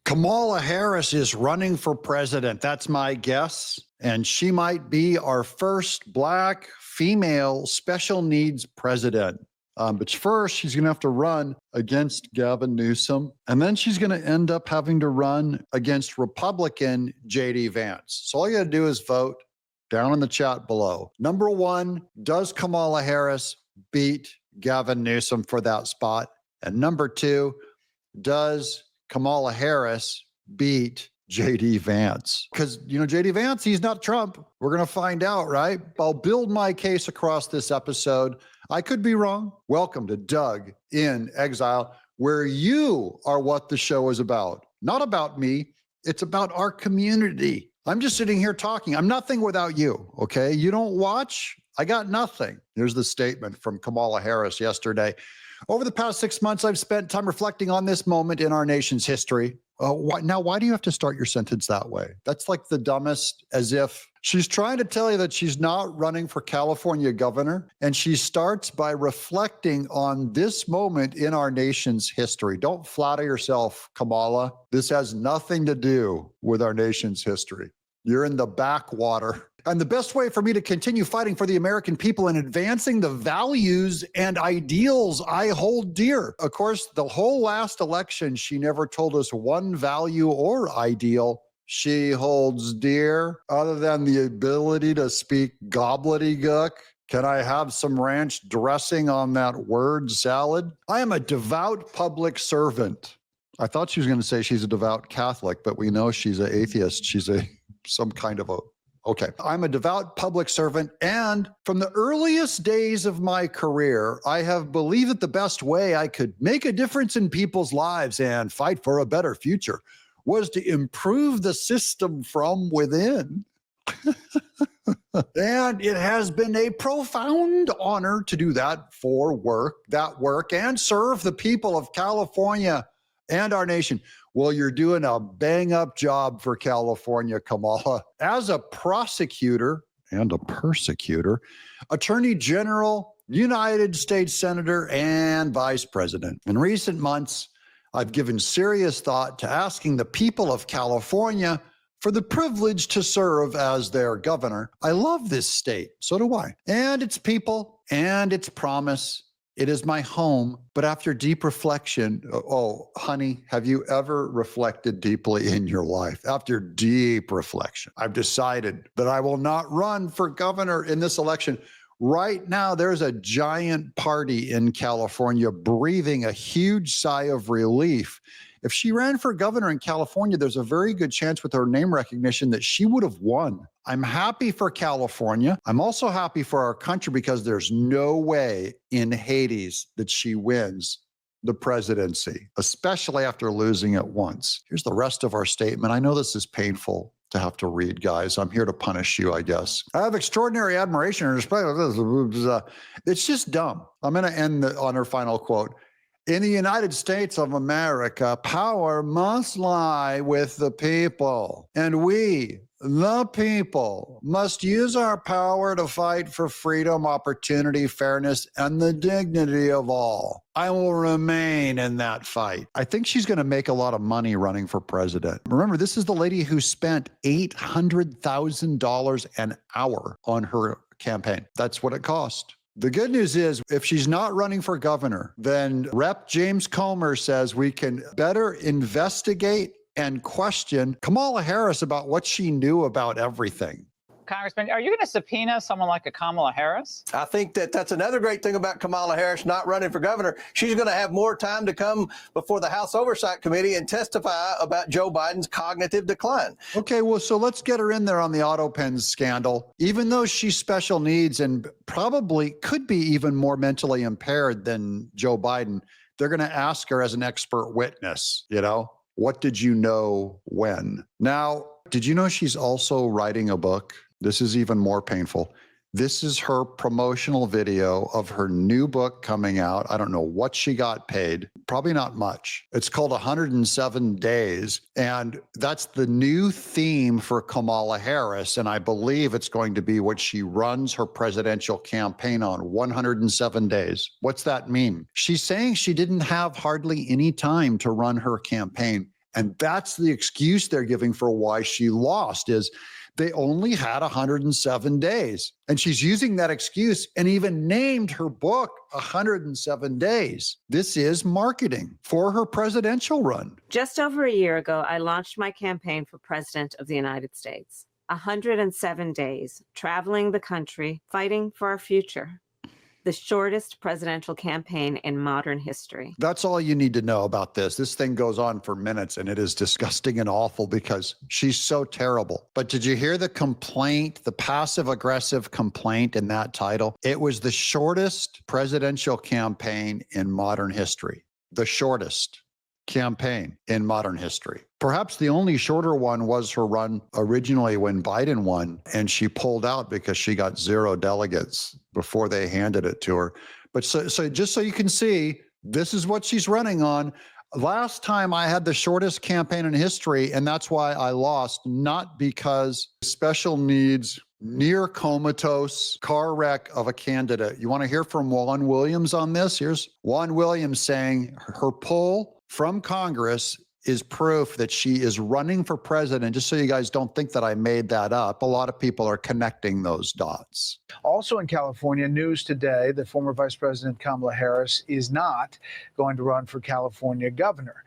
Kamala Harris is running for president. That's my guess. And she might be our first Black female special needs president. But first, she's going to have to run against Gavin Newsom. And then she's going to end up having to run against Republican J.D. Vance. So all you got to do is vote down in the chat below. Number one, does Kamala Harris beat Gavin Newsom for that spot? And number two, does Kamala Harris beat J.D. Vance? Because, J.D. Vance, he's not Trump. We're going to find out, right? I'll build my case across this episode. I could be wrong. Welcome to Doug in Exile, where you are what the show is about. Not about me. It's about our community. I'm just sitting here talking. I'm nothing without you, okay? You don't watch? I got nothing. Here's the statement from Kamala Harris yesterday. Over the past 6 months, I've spent time reflecting on this moment in our nation's history. Why do you have to start your sentence that way? That's like the dumbest, as if she's trying to tell you that she's not running for California governor. And she starts by reflecting on this moment in our nation's history. Don't flatter yourself, Kamala. This has nothing to do with our nation's history. You're in the backwater. And the best way for me to continue fighting for the American people and advancing the values and ideals I hold dear. Of course, the whole last election, she never told us one value or ideal she holds dear, other than the ability to speak gobbledygook. Can I have some ranch dressing on that word salad? I am a devout public servant. I thought she was going to say she's a devout Catholic, but we know she's an atheist. She's some kind of a okay. I'm a devout public servant, and from the earliest days of my career, I have believed that the best way I could make a difference in people's lives and fight for a better future was to improve the system from within. And it has been a profound honor to do that work and serve the people of California and our nation. Well, you're doing a bang-up job for California, Kamala. As a prosecutor and a persecutor, Attorney General, United States Senator, and Vice President. In recent months, I've given serious thought to asking the people of California for the privilege to serve as their governor. I love this state. So do I. And its people and its promise. It is my home, but after deep reflection, oh, honey, have you ever reflected deeply in your life? After deep reflection, I've decided that I will not run for governor in this election. Right now, there's a giant party in California breathing a huge sigh of relief. If she ran for governor in California, there's a very good chance with her name recognition that she would have won. I'm happy for California. I'm also happy for our country because there's no way in Hades that she wins the presidency, especially after losing it once. Here's the rest of our statement. I know this is painful to have to read, guys. I'm here to punish you, I guess. I have extraordinary admiration and respect. It's just dumb. I'm going to end on her final quote. In the United States of America, power must lie with the people, and we, the people, must use our power to fight for freedom, opportunity, fairness, and the dignity of all. I will remain in that fight. I think she's going to make a lot of money running for president. Remember, this is the lady who spent $800,000 an hour on her campaign. That's what it cost. The good news is, if she's not running for governor, then Rep. James Comer says we can better investigate and question Kamala Harris about what she knew about everything. Congressman, are you going to subpoena someone like a Kamala Harris? I think that's another great thing about Kamala Harris not running for governor. She's going to have more time to come before the House Oversight Committee and testify about Joe Biden's cognitive decline. Okay, well, so let's get her in there on the auto pen scandal. Even though she's special needs and probably could be even more mentally impaired than Joe Biden, they're going to ask her as an expert witness, what did you know when? Now, did you know she's also writing a book? This is even more painful. This is her promotional video of her new book coming out. I don't know what she got paid. Probably not much. It's called 107 Days. And that's the new theme for Kamala Harris. And I believe it's going to be what she runs her presidential campaign on, 107 days. What's that mean? She's saying she didn't have hardly any time to run her campaign. And that's the excuse they're giving for why she lost is they only had 107 days. And she's using that excuse and even named her book 107 Days. This is marketing for her presidential run. Just over a year ago, I launched my campaign for President of the United States. 107 days, traveling the country, fighting for our future. The shortest presidential campaign in modern history. That's all you need to know about this. This thing goes on for minutes and it is disgusting and awful because she's so terrible. But did you hear the complaint, the passive aggressive complaint in that title? It was the shortest presidential campaign in modern history. The shortest campaign in modern history. Perhaps the only shorter one was her run originally when Biden won, and she pulled out because she got 0 delegates before they handed it to her. But so just so you can see, this is what she's running on. Last time I had the shortest campaign in history, and that's why I lost, not because special needs, near comatose car wreck of a candidate. You want to hear from Juan Williams on this? Here's Juan Williams saying her pull from Congress is proof that she is running for president. Just so you guys don't think that I made that up, a lot of people are connecting those dots. Also in California, news today that former Vice President Kamala Harris is not going to run for California governor,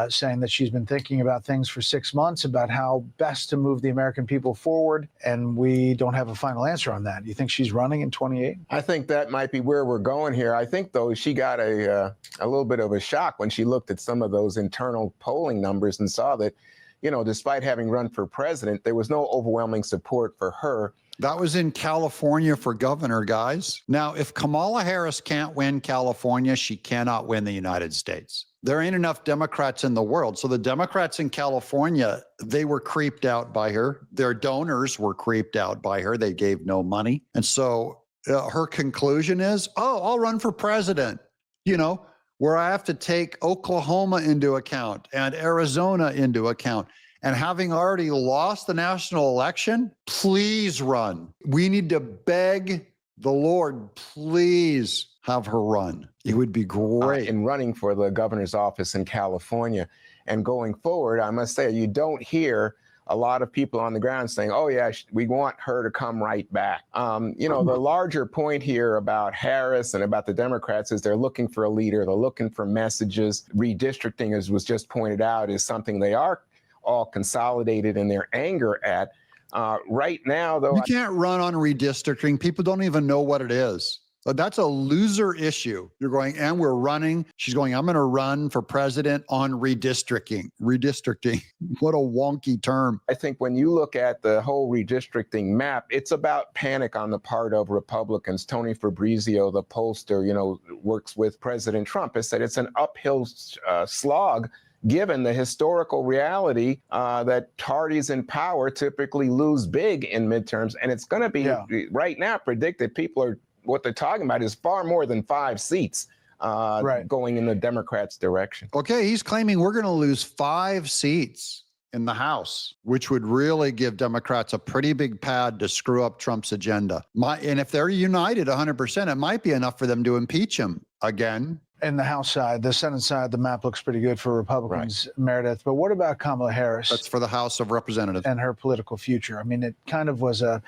saying that she's been thinking about things for 6 months about how best to move the American people forward, and we don't have a final answer on that. Do you think she's running in 28? I think that might be where we're going here. I think, though, she got a little bit of a shock when she looked at some of those internal polling numbers and saw that, you know, despite having run for president, there was no overwhelming support for her. That was in California for governor, guys. Now, if Kamala Harris can't win California, she cannot win the United States. There ain't enough Democrats in the world. So the Democrats in California, they were creeped out by her. Their donors were creeped out by her. They gave no money. And so her conclusion is, oh, I'll run for president, you know, where I have to take Oklahoma into account and Arizona into account. And having already lost the national election, please run. We need to beg the Lord, please have her run. It would be great. In running for the governor's office in California. And going forward, I must say, you don't hear a lot of people on the ground saying, oh, yeah, we want her to come right back. You know, the larger point here about Harris and about the Democrats is they're looking for a leader. They're looking for messages. Redistricting, as was just pointed out, is something they are all consolidated in their anger at. Right now, though, you can't run on redistricting. People don't even know what it is. So that's a loser issue. You're going, and we're running. She's going, I'm going to run for president on redistricting. Redistricting. What a wonky term. I think when you look at the whole redistricting map, it's about panic on the part of Republicans. Tony Fabrizio, the pollster, you know, works with President Trump, has said it's an uphill slog, given the historical reality that parties in power typically lose big in midterms. And it's going to be right now predicted. What they're talking about is far more than 5 seats going in the Democrats' direction. Okay, he's claiming we're going to lose 5 seats in the House, which would really give Democrats a pretty big pad to screw up Trump's agenda. And if they're united 100%, it might be enough for them to impeach him again. In the House side, the Senate side, the map looks pretty good for Republicans, Meredith. But what about Kamala Harris? That's for the House of Representatives. And her political future. I mean, it kind of was a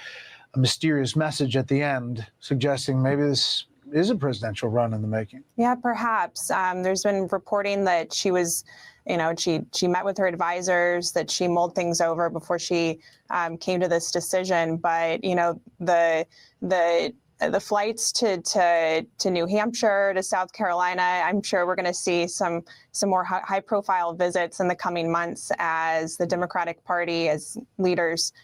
mysterious message at the end suggesting maybe this is a presidential run in the making. Yeah, perhaps. There's been reporting that she was, you know, she met with her advisors, that she mulled things over before she came to this decision. But, you know, the flights to New Hampshire, to South Carolina, I'm sure we're going to see some more high profile visits in the coming months as the Democratic Party, as leaders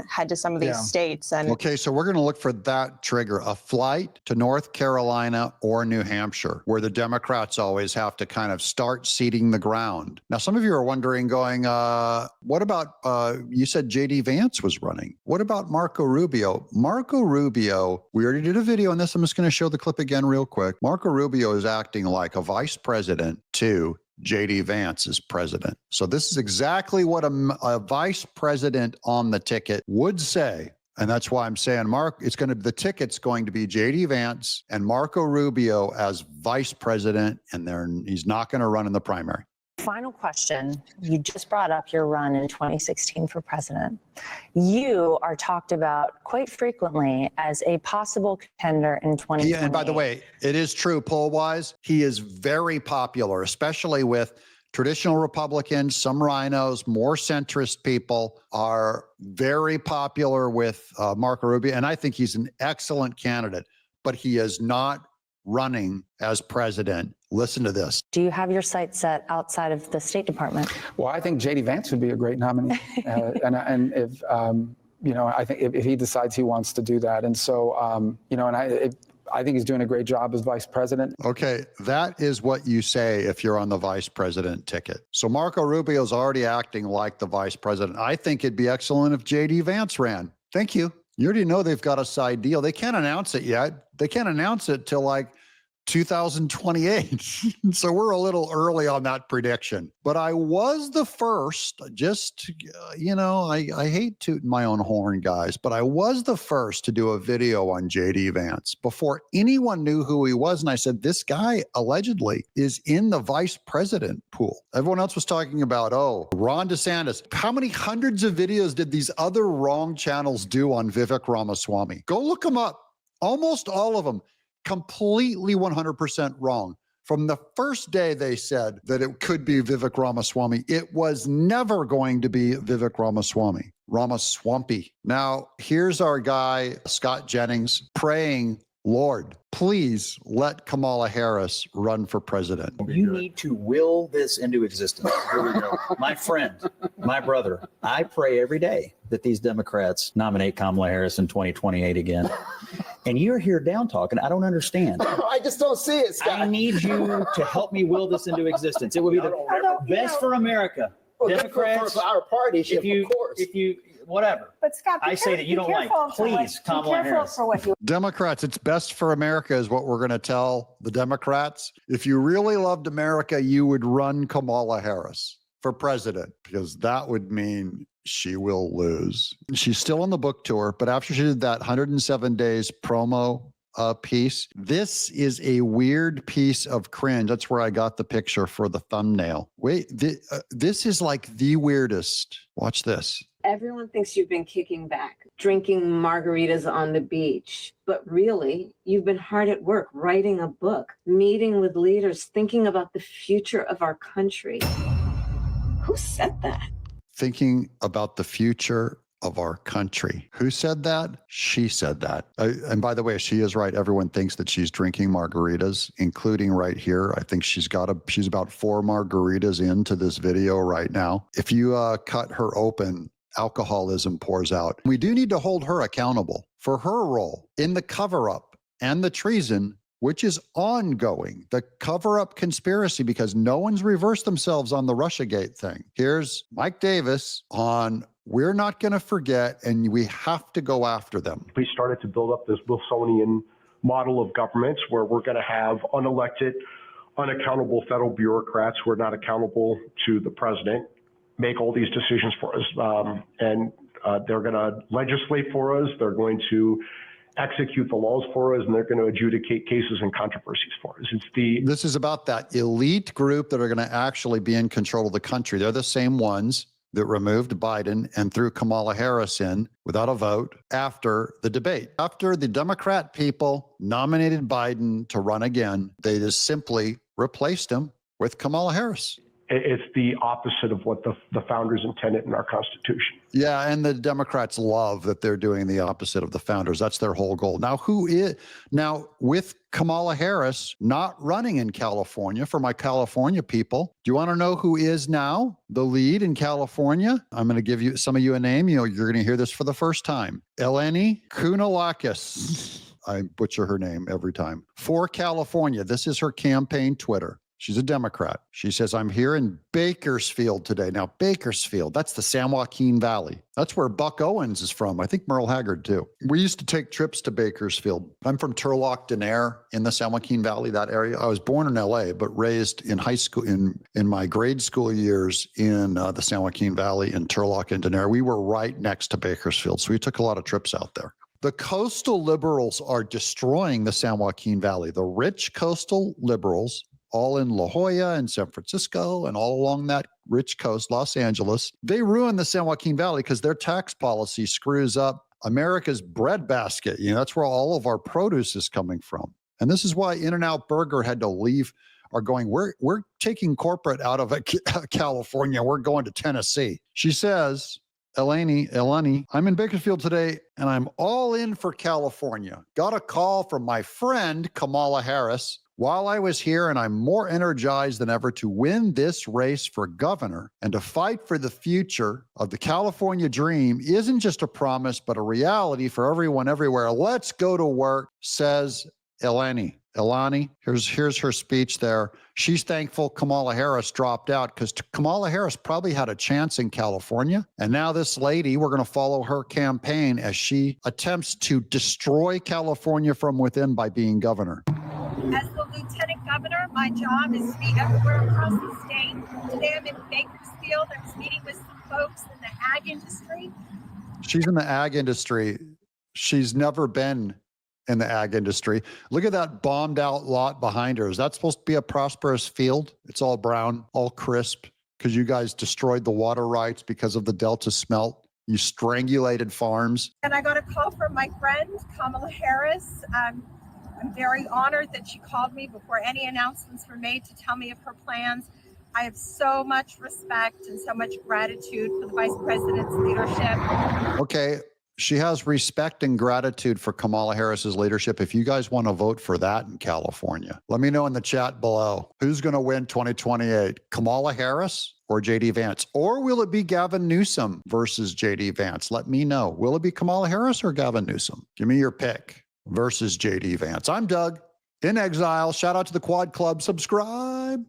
head to some of these states. And okay, so we're going to look for that trigger, a flight to North Carolina or New Hampshire, where the Democrats always have to kind of start seeding the ground. Now, some of you are wondering, going, what about, you said J.D. Vance was running. What about Marco Rubio? Marco Rubio, we already did a video on this. I'm just going to show the clip again real quick. Marco Rubio is acting like a vice president to J.D. Vance is president. So this is exactly what a vice president on the ticket would say. And that's why I'm saying, the ticket's going to be J.D. Vance and Marco Rubio as vice president, and he's not going to run in the primary. Final question. You just brought up your run in 2016 for president. You are talked about quite frequently as a possible contender in 2020. Yeah, and by the way, it is true poll-wise. He is very popular, especially with traditional Republicans, some rhinos, more centrist people are very popular with Marco Rubio. And I think he's an excellent candidate, but he is not running as president. Listen to this. Do you have your sights set outside of the State Department? Well, I think J.D. Vance would be a great nominee. And if, I think if he decides he wants to do that. And so, I think he's doing a great job as vice president. Okay, that is what you say if you're on the vice president ticket. So Marco Rubio's already acting like the vice president. I think it'd be excellent if J.D. Vance ran. Thank you. You already know they've got a side deal. They can't announce it yet. They can't announce it till like 2028. So we're a little early on that prediction. But I was the first, I hate tooting my own horn, guys, but I was the first to do a video on J.D. Vance before anyone knew who he was. And I said, this guy allegedly is in the vice president pool. Everyone else was talking about, Ron DeSantis. How many hundreds of videos did these other wrong channels do on Vivek Ramaswamy? Go look them up. Almost all of them. Completely 100% wrong. From the first day they said that it could be Vivek Ramaswamy, it was never going to be Vivek Ramaswamy. Now, here's our guy, Scott Jennings, praying, Lord, please let Kamala Harris run for president. You need to will this into existence. Here we go. My friend, my brother, I pray every day that these Democrats nominate Kamala Harris in 2028 again. And you're here down talking. I don't understand. I just don't see it, Scott. I need you to help me will this into existence. It would be the best for America. Well, Democrats, for our party, of course. If you, whatever. But Scott, I say that you don't like. Please, Kamala Harris. Democrats, it's best for America is what we're going to tell the Democrats. If you really loved America, you would run Kamala Harris for president, because that would mean she will lose. She's still on the book tour, but after she did that 107 days promo piece, this is a weird piece of cringe. That's where I got the picture for the thumbnail. Wait, this is like the weirdest. Watch this. Everyone thinks you've been kicking back, drinking margaritas on the beach. But really, you've been hard at work, writing a book, meeting with leaders, thinking about the future of our country. Who said that? Thinking about the future of our country. Who said that? She said that. And by the way, she is right. Everyone thinks that she's drinking margaritas, including right here. I think she's about 4 margaritas into this video right now. If you cut her open, alcoholism pours out. We do need to hold her accountable for her role in the cover-up and the treason, which is ongoing, the cover-up conspiracy, because no one's reversed themselves on the Russiagate thing. Here's Mike Davis on, we're not going to forget, and we have to go after them. We started to build up this Wilsonian model of governments where we're going to have unelected, unaccountable federal bureaucrats who are not accountable to the president, make all these decisions for us. And they're going to legislate for us. They're going to execute the laws for us, and they're going to adjudicate cases and controversies for us. This is about that elite group that are going to actually be in control of the country. They're the same ones that removed Biden and threw Kamala Harris in without a vote after the debate. After the Democrat people nominated Biden to run again, they just simply replaced him with Kamala Harris. It's the opposite of what the founders intended in our Constitution. Yeah, and the Democrats love that they're doing the opposite of the founders. That's their whole goal. Now, with Kamala Harris not running in California, for my California people, do you want to know who is now the lead in California? I'm going to give some of you a name. You're going to hear this for the first time. Eleni Kounalakis. I butcher her name every time. For California, this is her campaign Twitter. She's a Democrat. She says, I'm here in Bakersfield today. Now, Bakersfield, that's the San Joaquin Valley. That's where Buck Owens is from. I think Merle Haggard, too. We used to take trips to Bakersfield. I'm from Turlock, Denair in the San Joaquin Valley, that area. I was born in LA, but raised in high school, in my grade school years in the San Joaquin Valley in Turlock and Denair. We were right next to Bakersfield, so we took a lot of trips out there. The coastal liberals are destroying the San Joaquin Valley. The rich coastal liberals all in La Jolla and San Francisco and all along that rich coast, Los Angeles. They ruin the San Joaquin Valley because their tax policy screws up America's breadbasket. That's where all of our produce is coming from. And this is why In-N-Out Burger had to leave, are going, we're taking corporate out of California. We're going to Tennessee. She says, Eleni, I'm in Bakersfield today and I'm all in for California. Got a call from my friend, Kamala Harris, while I was here, and I'm more energized than ever to win this race for governor and to fight for the future of the California dream isn't just a promise, but a reality for everyone everywhere. Let's go to work, says Eleni, here's her speech there. She's thankful Kamala Harris dropped out because Kamala Harris probably had a chance in California. And now this lady, we're going to follow her campaign as she attempts to destroy California from within by being governor. As the lieutenant governor, my job is to be everywhere across the state. Today I'm in Bakersfield. I was meeting with some folks in the ag industry. She's in the ag industry. She's never been in the ag industry. Look at that bombed out lot behind her. Is that supposed to be a prosperous field? It's all brown, all crisp, because you guys destroyed the water rights because of the Delta smelt. You strangulated farms. And I got a call from my friend, Kamala Harris. I'm very honored that she called me before any announcements were made to tell me of her plans. I have so much respect and so much gratitude for the vice president's leadership. Okay. She has respect and gratitude for Kamala Harris's leadership. If you guys want to vote for that in California, let me know in the chat below. Who's going to win 2028? Kamala Harris or JD Vance? Or will it be Gavin Newsom versus JD Vance? Let me know. Will it be Kamala Harris or Gavin Newsom? Give me your pick versus JD Vance. I'm Doug in Exile. Shout out to the Quad Club. Subscribe.